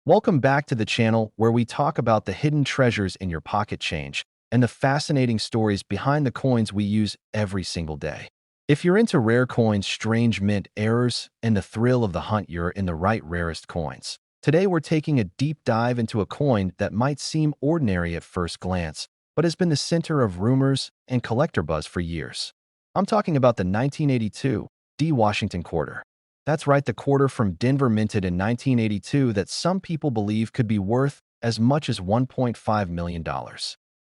Welcome back to the channel where we talk about the hidden treasures in your pocket change and the fascinating stories behind the coins we use every single day. If you're into rare coins, strange mint errors, and the thrill of the hunt, you're in the right rarest coins. Today we're taking a deep dive into a coin that might seem ordinary at first glance, but has been the center of rumors and collector buzz for years. I'm talking about the 1982 D. Washington quarter. That's right, the quarter from Denver minted in 1982 that some people believe could be worth as much as $1.5 million.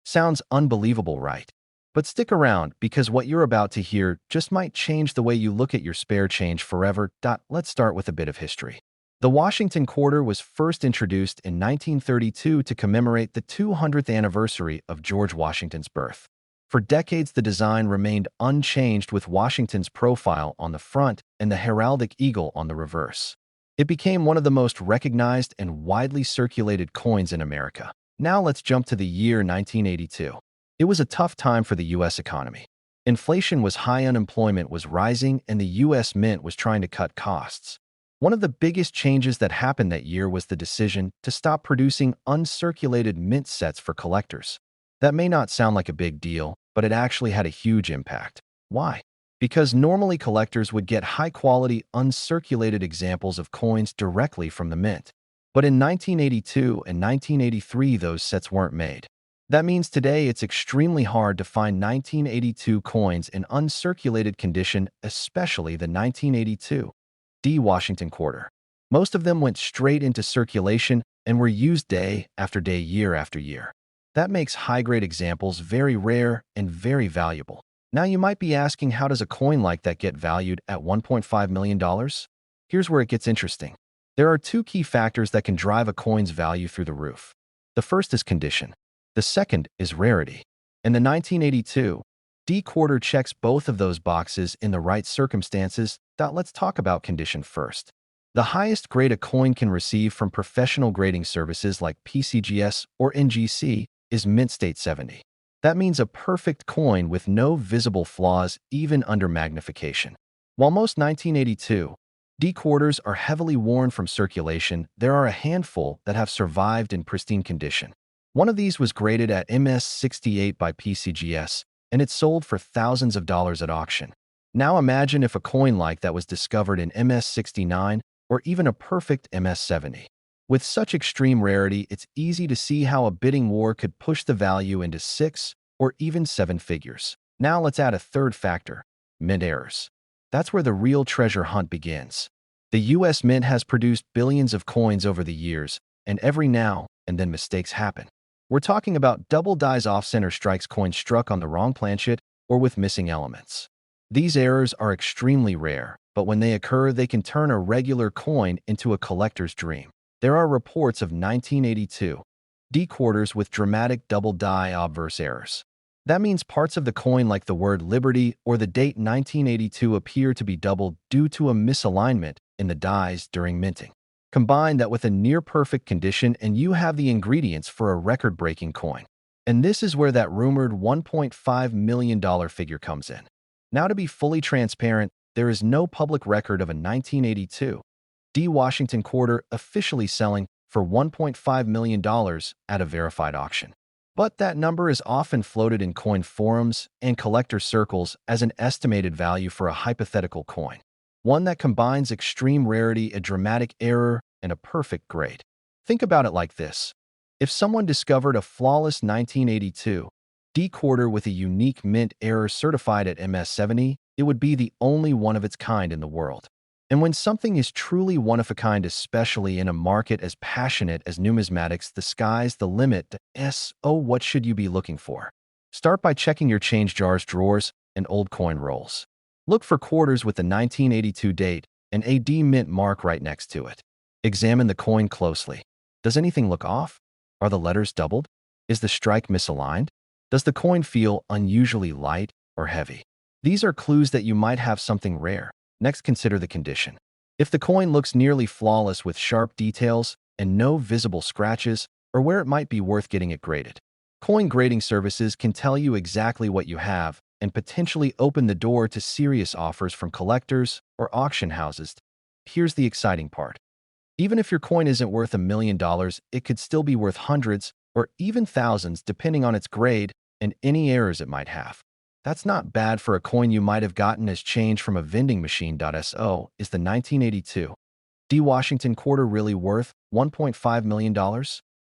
Sounds unbelievable, right? But stick around because what you're about to hear just might change the way you look at your spare change forever. Let's start with a bit of history. The Washington quarter was first introduced in 1932 to commemorate the 200th anniversary of George Washington's birth. For decades, the design remained unchanged with Washington's profile on the front and the heraldic eagle on the reverse. It became one of the most recognized and widely circulated coins in America. Now let's jump to the year 1982. It was a tough time for the U.S. economy. Inflation was high, unemployment was rising, and the U.S. Mint was trying to cut costs. One of the biggest changes that happened that year was the decision to stop producing uncirculated mint sets for collectors. That may not sound like a big deal, but it actually had a huge impact. Why? Because normally collectors would get high-quality, uncirculated examples of coins directly from the mint. But in 1982 and 1983, those sets weren't made. That means today it's extremely hard to find 1982 coins in uncirculated condition, especially the 1982 D. Washington quarter. Most of them went straight into circulation and were used day after day, year after year. That makes high-grade examples very rare and very valuable. Now you might be asking, how does a coin like that get valued at $1.5 million? Here's where it gets interesting. There are two key factors that can drive a coin's value through the roof. The first is condition. The second is rarity. And the 1982 D quarter checks both of those boxes in the right circumstances. Let's talk about condition first. The highest grade a coin can receive from professional grading services like PCGS or NGC is mint state 70. That means a perfect coin with no visible flaws, even under magnification. While most 1982 D quarters are heavily worn from circulation, there are a handful that have survived in pristine condition. One of these was graded at MS68 by PCGS, and it sold for thousands of dollars at auction. Now imagine if a coin like that was discovered in MS69 or even a perfect MS70. With such extreme rarity, it's easy to see how a bidding war could push the value into six or even seven figures. Now let's add a third factor: mint errors. That's where the real treasure hunt begins. The U.S. Mint has produced billions of coins over the years, and every now and then mistakes happen. We're talking about double dies, off-center strikes, coins struck on the wrong planchet, or with missing elements. These errors are extremely rare, but when they occur, they can turn a regular coin into a collector's dream. There are reports of 1982 D quarters with dramatic double die obverse errors. That means parts of the coin, like the word Liberty or the date 1982, appear to be doubled due to a misalignment in the dies during minting. Combine that with a near-perfect condition and you have the ingredients for a record-breaking coin. And this is where that rumored $1.5 million figure comes in. Now, to be fully transparent, there is no public record of a 1982 D. Washington quarter officially selling for $1.5 million at a verified auction. But that number is often floated in coin forums and collector circles as an estimated value for a hypothetical coin, one that combines extreme rarity, a dramatic error, and a perfect grade. Think about it like this. If someone discovered a flawless 1982 D quarter with a unique mint error certified at MS70, it would be the only one of its kind in the world. And when something is truly one of a kind, especially in a market as passionate as numismatics, the sky's the limit. What should you be looking for? Start by checking your change jars, drawers, and old coin rolls. Look for quarters with the 1982 date and a D mint mark right next to it. Examine the coin closely. Does anything look off? Are the letters doubled? Is the strike misaligned? Does the coin feel unusually light or heavy? These are clues that you might have something rare. Next, consider the condition. If the coin looks nearly flawless with sharp details and no visible scratches, or where it might be worth getting it graded. Coin grading services can tell you exactly what you have and potentially open the door to serious offers from collectors or auction houses. Here's the exciting part. Even if your coin isn't worth $1 million, it could still be worth hundreds or even thousands depending on its grade and any errors it might have. That's not bad for a coin you might have gotten as change from a vending machine. So, is the 1982 D Washington quarter really worth $1.5 million?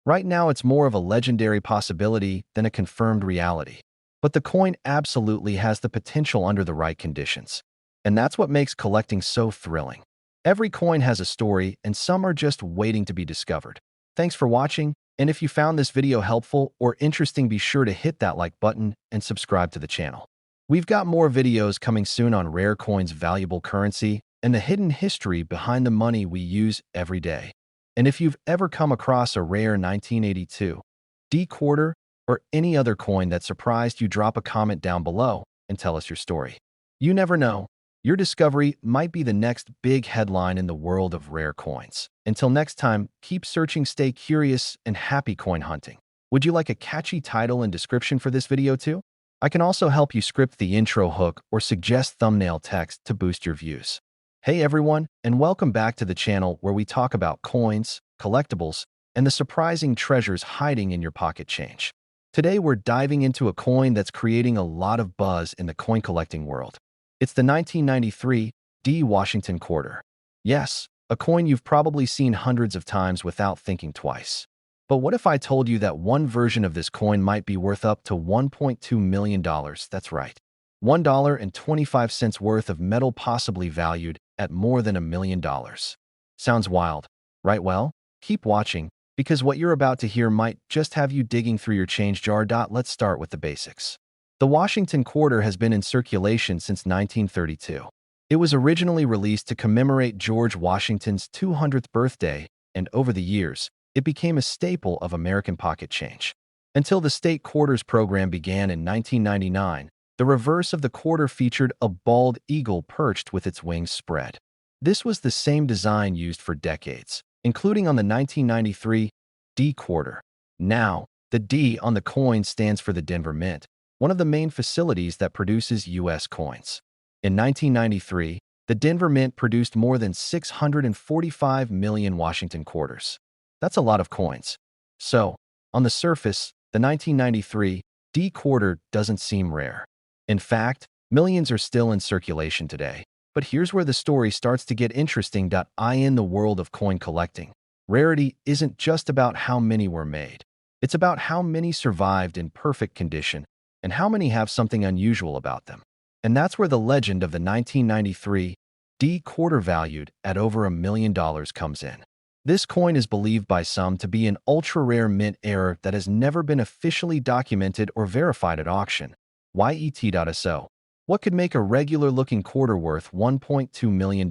Right now, it's more of a legendary possibility than a confirmed reality. But the coin absolutely has the potential under the right conditions. And that's what makes collecting so thrilling. Every coin has a story, and some are just waiting to be discovered. Thanks for watching, and if you found this video helpful or interesting, be sure to hit that like button and subscribe to the channel. We've got more videos coming soon on rare coins, valuable currency, and the hidden history behind the money we use every day. And if you've ever come across a rare 1982 D quarter or any other coin that surprised you, drop a comment down below and tell us your story. You never know. Your discovery might be the next big headline in the world of rare coins. Until next time, keep searching, stay curious, and happy coin hunting. Would you like a catchy title and description for this video too? I can also help you script the intro hook or suggest thumbnail text to boost your views. Hey everyone, and welcome back to the channel where we talk about coins, collectibles, and the surprising treasures hiding in your pocket change. Today we're diving into a coin that's creating a lot of buzz in the coin collecting world. It's the 1993 D Washington quarter. Yes, a coin you've probably seen hundreds of times without thinking twice. But what if I told you that one version of this coin might be worth up to $1.2 million? That's right. $1.25 worth of metal, possibly valued at more than $1 million. Sounds wild, right? Well, keep watching, because what you're about to hear might just have you digging through your change jar. Let's start with the basics. The Washington quarter has been in circulation since 1932. It was originally released to commemorate George Washington's 200th birthday, and over the years, it became a staple of American pocket change. Until the state quarters program began in 1999, the reverse of the quarter featured a bald eagle perched with its wings spread. This was the same design used for decades, including on the 1993 D quarter. Now, the D on the coin stands for the Denver Mint, one of the main facilities that produces U.S. coins. In 1993, the Denver Mint produced more than 645 million Washington quarters. That's a lot of coins. So, on the surface, the 1993 D quarter doesn't seem rare. In fact, millions are still in circulation today. But here's where the story starts to get interesting. In the world of coin collecting, rarity isn't just about how many were made. It's about how many survived in perfect condition and how many have something unusual about them. And that's where the legend of the 1993 D quarter valued at over $1 million comes in. This coin is believed by some to be an ultra-rare mint error that has never been officially documented or verified at auction. YET.SO. What could make a regular-looking quarter worth $1.2 million?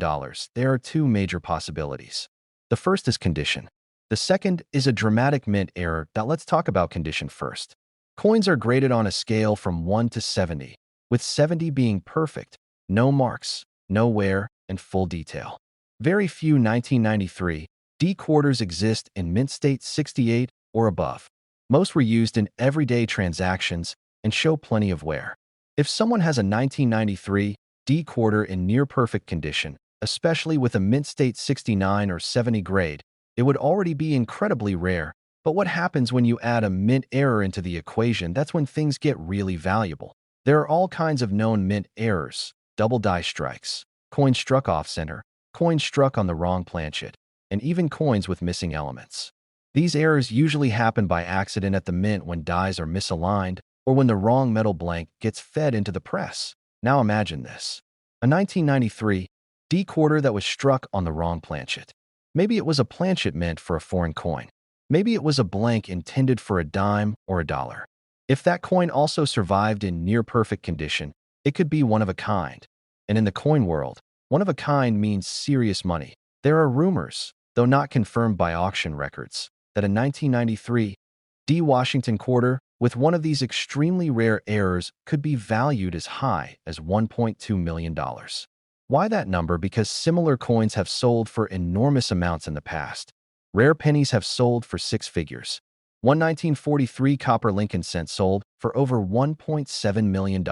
There are two major possibilities. The first is condition. The second is a dramatic mint error. Let's talk about condition first. Coins are graded on a scale from 1 to 70, with 70 being perfect, no marks, no wear, and full detail. Very few 1993 D quarters exist in mint state 68 or above. Most were used in everyday transactions and show plenty of wear. If someone has a 1993 D quarter in near-perfect condition, especially with a mint state 69 or 70 grade, it would already be incredibly rare. But what happens when you add a mint error into the equation? That's when things get really valuable. There are all kinds of known mint errors: double die strikes, coins struck off-center, coins struck on the wrong planchet, and even coins with missing elements. These errors usually happen by accident at the mint when dies are misaligned or when the wrong metal blank gets fed into the press. Now imagine this: a 1993 D quarter that was struck on the wrong planchet. Maybe it was a planchet meant for a foreign coin. Maybe it was a blank intended for a dime or a dollar. If that coin also survived in near-perfect condition, it could be one of a kind. And in the coin world, one of a kind means serious money. There are rumors, though not confirmed by auction records, that a 1993 D Washington quarter with one of these extremely rare errors could be valued as high as $1.2 million. Why that number? Because similar coins have sold for enormous amounts in the past. Rare pennies have sold for six figures. One 1943 copper Lincoln cent sold for over $1.7 million.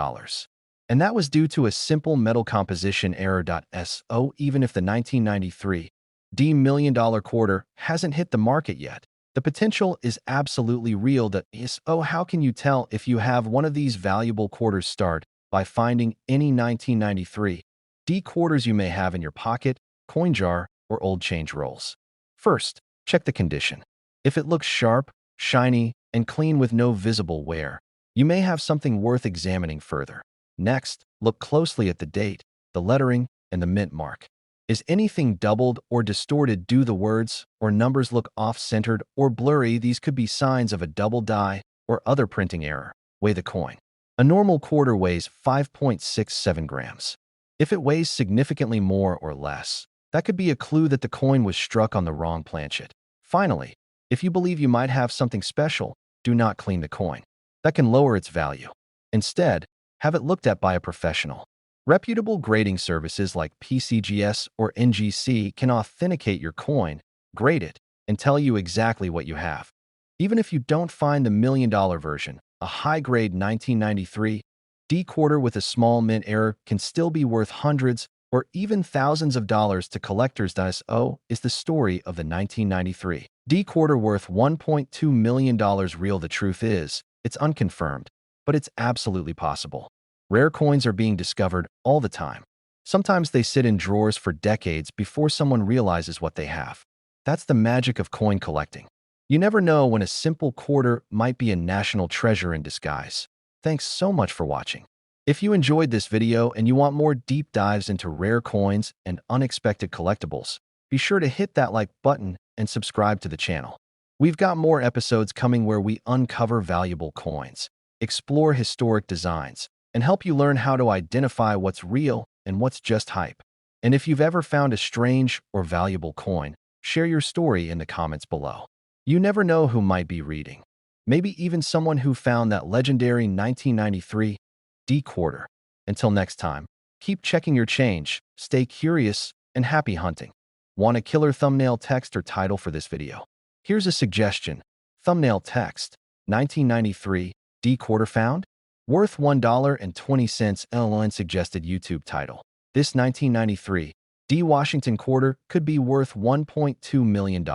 And that was due to a simple metal composition error. So even if the 1993 D million-dollar quarter hasn't hit the market yet. The potential is absolutely real. How can you tell if you have one of these valuable quarters? Start by finding any 1993 D quarters you may have in your pocket, coin jar, or old change rolls. First, check the condition. If it looks sharp, shiny, and clean with no visible wear, you may have something worth examining further. Next, look closely at the date, the lettering, and the mint mark. Is anything doubled or distorted? Do the words or numbers look off-centered or blurry? These could be signs of a double die or other printing error. Weigh the coin. A normal quarter weighs 5.67 grams. If it weighs significantly more or less, that could be a clue that the coin was struck on the wrong planchet. Finally, if you believe you might have something special, do not clean the coin. That can lower its value. Instead, have it looked at by a professional. Reputable grading services like PCGS or NGC can authenticate your coin, grade it, and tell you exactly what you have. Even if you don't find the million-dollar version, a high-grade 1993 D quarter with a small mint error can still be worth hundreds or even thousands of dollars to collectors. So is the story of the 1993 D quarter worth $1.2 million real? The truth is, it's unconfirmed, but it's absolutely possible. Rare coins are being discovered all the time. Sometimes they sit in drawers for decades before someone realizes what they have. That's the magic of coin collecting. You never know when a simple quarter might be a national treasure in disguise. Thanks so much for watching. If you enjoyed this video and you want more deep dives into rare coins and unexpected collectibles, be sure to hit that like button and subscribe to the channel. We've got more episodes coming where we uncover valuable coins, explore historic designs, and help you learn how to identify what's real and what's just hype. And if you've ever found a strange or valuable coin, share your story in the comments below. You never know who might be reading. Maybe even someone who found that legendary 1993 D quarter. Until next time, keep checking your change, stay curious, and happy hunting. Want a killer thumbnail text or title for this video? Here's a suggestion. Thumbnail text, 1993 D quarter found? Worth $1.20. LN suggested YouTube title. This 1993 D Washington quarter could be worth $1.2 million.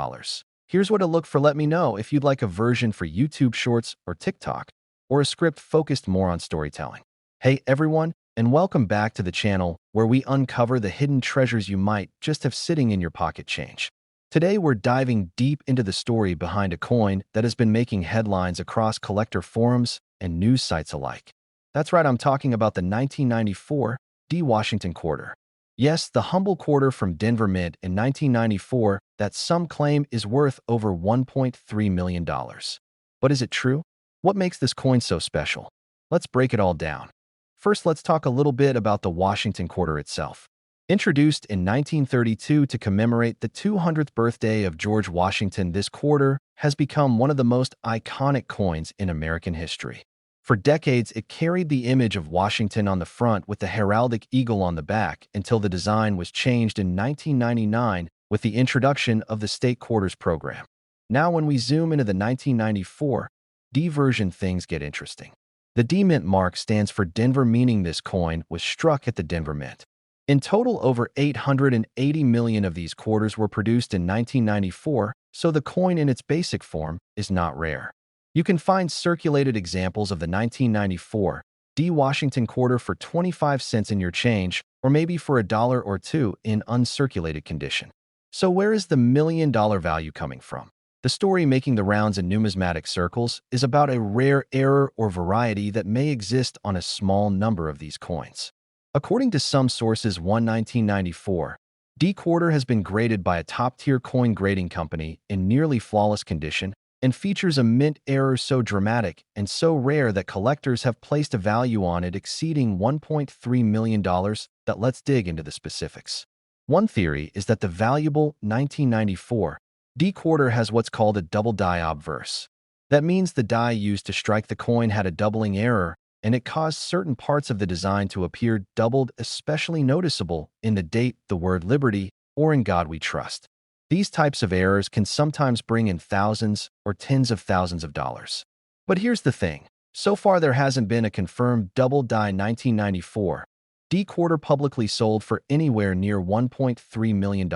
Here's what to look for. Let me know if you'd like a version for YouTube Shorts or TikTok, or a script focused more on storytelling. Hey everyone, and welcome back to the channel where we uncover the hidden treasures you might just have sitting in your pocket change. Today we're diving deep into the story behind a coin that has been making headlines across collector forums and news sites alike. That's right, I'm talking about the 1994 D Washington quarter. Yes, the humble quarter from Denver Mint in 1994 that some claim is worth over $1.3 million. But is it true? What makes this coin so special? Let's break it all down. First, let's talk a little bit about the Washington quarter itself. Introduced in 1932 to commemorate the 200th birthday of George Washington, this quarter has become one of the most iconic coins in American history. For decades, it carried the image of Washington on the front with the heraldic eagle on the back until the design was changed in 1999 with the introduction of the state quarters program. Now, when we zoom into the 1994 D version, things get interesting. The D Mint mark stands for Denver, meaning this coin was struck at the Denver Mint. In total, over 880 million of these quarters were produced in 1994, so the coin in its basic form is not rare. You can find circulated examples of the 1994 D Washington quarter for 25 cents in your change, or maybe for $1 or $2 in uncirculated condition. So where is the million-dollar value coming from? The story making the rounds in numismatic circles is about a rare error or variety that may exist on a small number of these coins. According to some sources, 1994 D quarter has been graded by a top-tier coin grading company in nearly flawless condition and features a mint error so dramatic and so rare that collectors have placed a value on it exceeding $1.3 million. That let's dig into the specifics. One theory is that the valuable 1994 D quarter has what's called a double die obverse. That means the die used to strike the coin had a doubling error, and it caused certain parts of the design to appear doubled, especially noticeable in the date, the word liberty, or in God we trust. These types of errors can sometimes bring in thousands or tens of thousands of dollars. But here's the thing. So far, there hasn't been a confirmed double die 1994 D quarter publicly sold for anywhere near $1.3 million.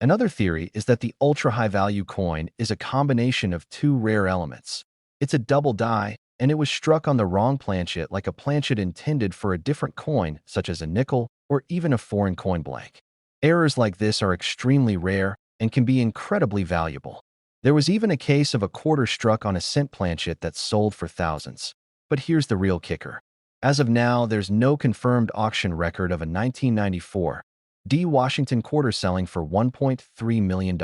Another theory is that the ultra-high-value coin is a combination of two rare elements. It's a double die, and it was struck on the wrong planchet, like a planchet intended for a different coin, such as a nickel or even a foreign coin blank. Errors like this are extremely rare and can be incredibly valuable. There was even a case of a quarter struck on a cent planchet that sold for thousands. But here's the real kicker. As of now, there's no confirmed auction record of a 1994 D Washington quarter selling for $1.3 million.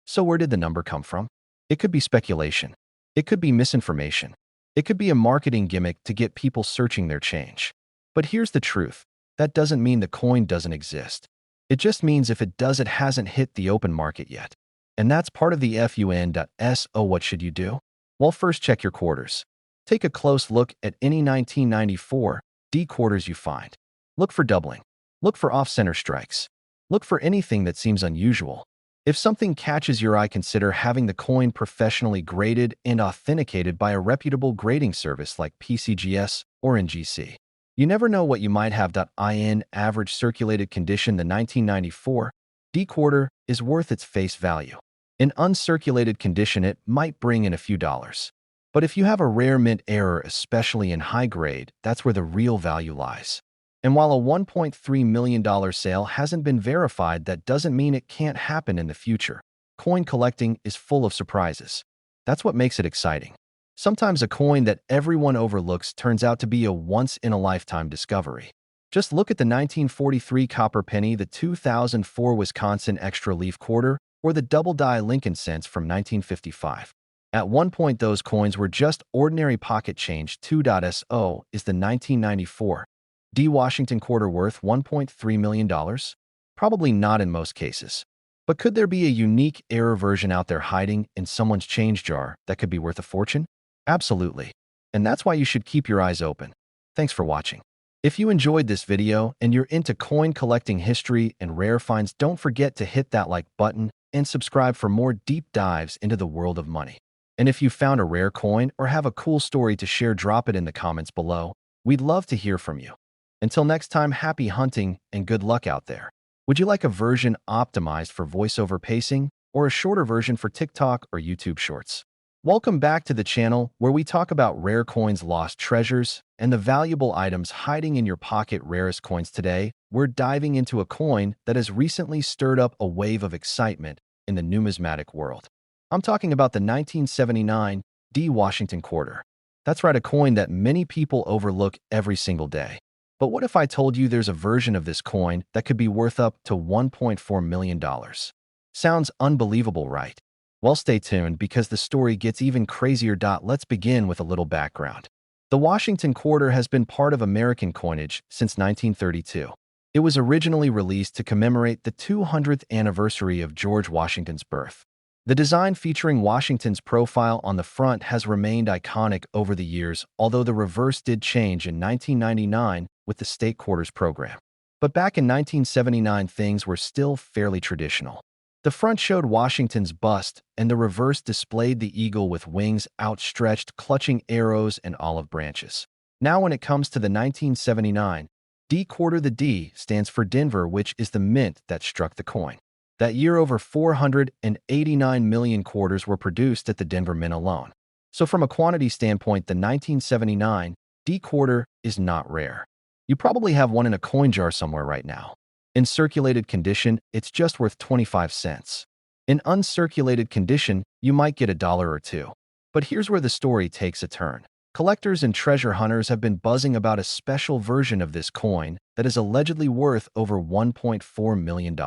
So where did the number come from? It could be speculation. It could be misinformation. It could be a marketing gimmick to get people searching their change. But here's the truth. That doesn't mean the coin doesn't exist. It just means if it does, it hasn't hit the open market yet. And that's part of the fun.so. What should you do? Well, first check your quarters. Take a close look at any 1994 D quarters you find. Look for doubling. Look for off-center strikes. Look for anything that seems unusual. If something catches your eye, consider having the coin professionally graded and authenticated by a reputable grading service like PCGS or NGC. You never know what you might have. In average circulated condition, the 1994 D quarter is worth its face value. In uncirculated condition, it might bring in a few dollars. But if you have a rare mint error, especially in high grade, that's where the real value lies. And while a $1.3 million sale hasn't been verified, that doesn't mean it can't happen in the future. Coin collecting is full of surprises. That's what makes it exciting. Sometimes a coin that everyone overlooks turns out to be a once-in-a-lifetime discovery. Just look at the 1943 copper penny, the 2004 Wisconsin extra leaf quarter, or the double-die Lincoln cents from 1955. At one point, those coins were just ordinary pocket change. 2.so is the 1994 D Washington quarter worth $1.3 million? Probably not in most cases. But could there be a unique error version out there hiding in someone's change jar that could be worth a fortune? Absolutely. And that's why you should keep your eyes open. Thanks for watching. If you enjoyed this video and you're into coin collecting history and rare finds, don't forget to hit that like button and subscribe for more deep dives into the world of money. And if you found a rare coin or have a cool story to share, drop it in the comments below. We'd love to hear from you. Until next time, happy hunting and good luck out there. Would you like a version optimized for voiceover pacing or a shorter version for TikTok or YouTube Shorts? Welcome back to the channel where we talk about rare coins, lost treasures, and the valuable items hiding in your pocket. Rarest coins. Today, we're diving into a coin that has recently stirred up a wave of excitement in the numismatic world. I'm talking about the 1979 D Washington quarter. That's right, a coin that many people overlook every single day. But what if I told you there's a version of this coin that could be worth up to $1.4 million? Sounds unbelievable, right? Well, stay tuned because the story gets even crazier. Let's begin with a little background. The Washington quarter has been part of American coinage since 1932. It was originally released to commemorate the 200th anniversary of George Washington's birth. The design featuring Washington's profile on the front has remained iconic over the years, although the reverse did change in 1999 with the state quarters program. But back in 1979, things were still fairly traditional. The front showed Washington's bust, and the reverse displayed the eagle with wings outstretched, clutching arrows and olive branches. Now, when it comes to the 1979 D quarter, the D stands for Denver, which is the mint that struck the coin. That year, over 489 million quarters were produced at the Denver Mint alone. So from a quantity standpoint, the 1979 D quarter is not rare. You probably have one in a coin jar somewhere right now. In circulated condition, it's just worth 25 cents. In uncirculated condition, you might get $1 or $2. But here's where the story takes a turn. Collectors and treasure hunters have been buzzing about a special version of this coin that is allegedly worth over $1.4 million.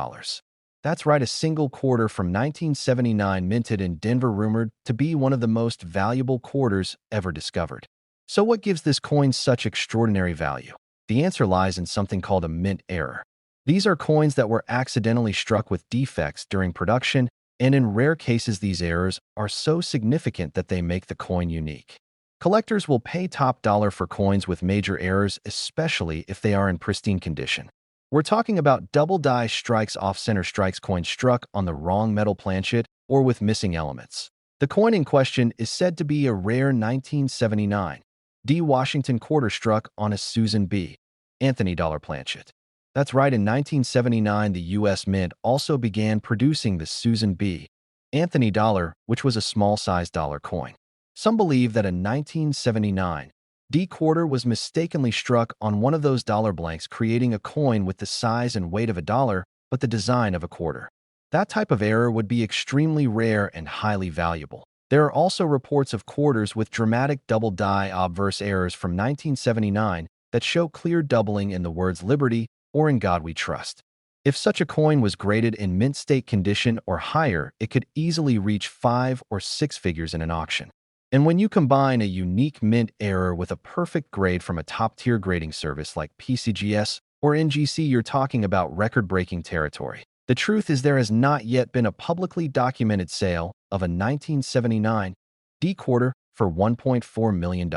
That's right, a single quarter from 1979 minted in Denver, rumored to be one of the most valuable quarters ever discovered. So what gives this coin such extraordinary value? The answer lies in something called a mint error. These are coins that were accidentally struck with defects during production, and in rare cases these errors are so significant that they make the coin unique. Collectors will pay top dollar for coins with major errors, especially if they are in pristine condition. We're talking about double die strikes, off-center strikes, coins struck on the wrong metal planchet or with missing elements. The coin in question is said to be a rare 1979 D Washington quarter struck on a Susan B. Anthony dollar planchet. That's right, in 1979, the U.S. Mint also began producing the Susan B. Anthony dollar, which was a small-sized dollar coin. Some believe that in 1979, D quarter was mistakenly struck on one of those dollar blanks, creating a coin with the size and weight of a dollar, but the design of a quarter. That type of error would be extremely rare and highly valuable. There are also reports of quarters with dramatic double die obverse errors from 1979 that show clear doubling in the words liberty or in God we trust. If such a coin was graded in mint state condition or higher, it could easily reach 5 or 6 figures in an auction. And when you combine a unique mint error with a perfect grade from a top-tier grading service like PCGS or NGC, you're talking about record-breaking territory. The truth is there has not yet been a publicly documented sale of a 1979 D quarter for $1.4 million.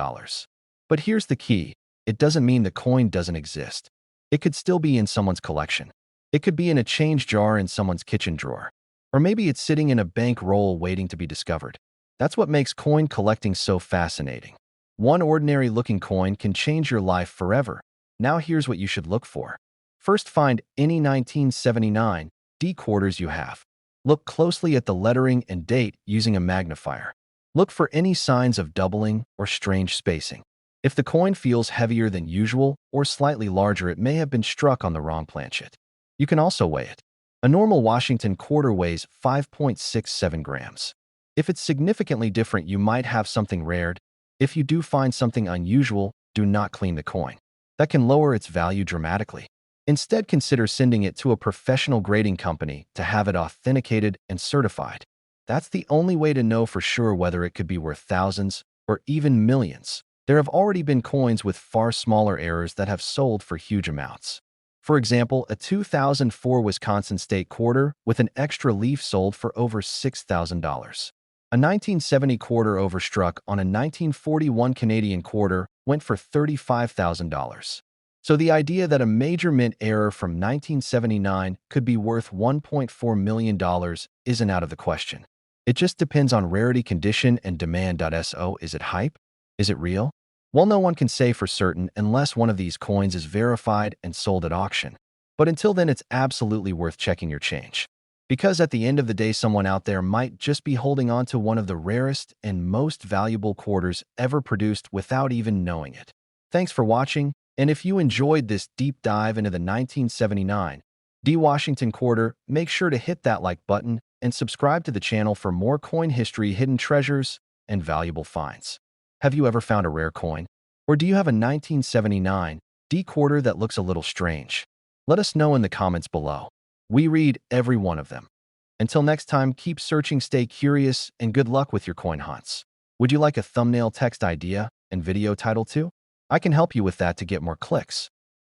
But here's the key. It doesn't mean the coin doesn't exist. It could still be in someone's collection. It could be in a change jar in someone's kitchen drawer. Or maybe it's sitting in a bank roll waiting to be discovered. That's what makes coin collecting so fascinating. One ordinary-looking coin can change your life forever. Now here's what you should look for. First, find any 1979 D quarters you have. Look closely at the lettering and date using a magnifier. Look for any signs of doubling or strange spacing. If the coin feels heavier than usual or slightly larger, it may have been struck on the wrong planchet. You can also weigh it. A normal Washington quarter weighs 5.67 grams. If it's significantly different, you might have something rare. If you do find something unusual, do not clean the coin. That can lower its value dramatically. Instead, consider sending it to a professional grading company to have it authenticated and certified. That's the only way to know for sure whether it could be worth thousands or even millions. There have already been coins with far smaller errors that have sold for huge amounts. For example, a 2004 Wisconsin State quarter with an extra leaf sold for over $6,000. A 1970 quarter overstruck on a 1941 Canadian quarter went for $35,000. So the idea that a major mint error from 1979 could be worth $1.4 million isn't out of the question. It just depends on rarity, condition, and demand. So is it hype? Is it real? Well, no one can say for certain unless one of these coins is verified and sold at auction. But until then, it's absolutely worth checking your change. Because at the end of the day, someone out there might just be holding on to one of the rarest and most valuable quarters ever produced without even knowing it. Thanks for watching. And if you enjoyed this deep dive into the 1979 D Washington quarter, make sure to hit that like button and subscribe to the channel for more coin history, hidden treasures, and valuable finds. Have you ever found a rare coin? Or do you have a 1979 D quarter that looks a little strange? Let us know in the comments below. We read every one of them. Until next time, keep searching, stay curious, and good luck with your coin hunts. Would you like a thumbnail text idea and video title too? I can help you with that to get more clicks.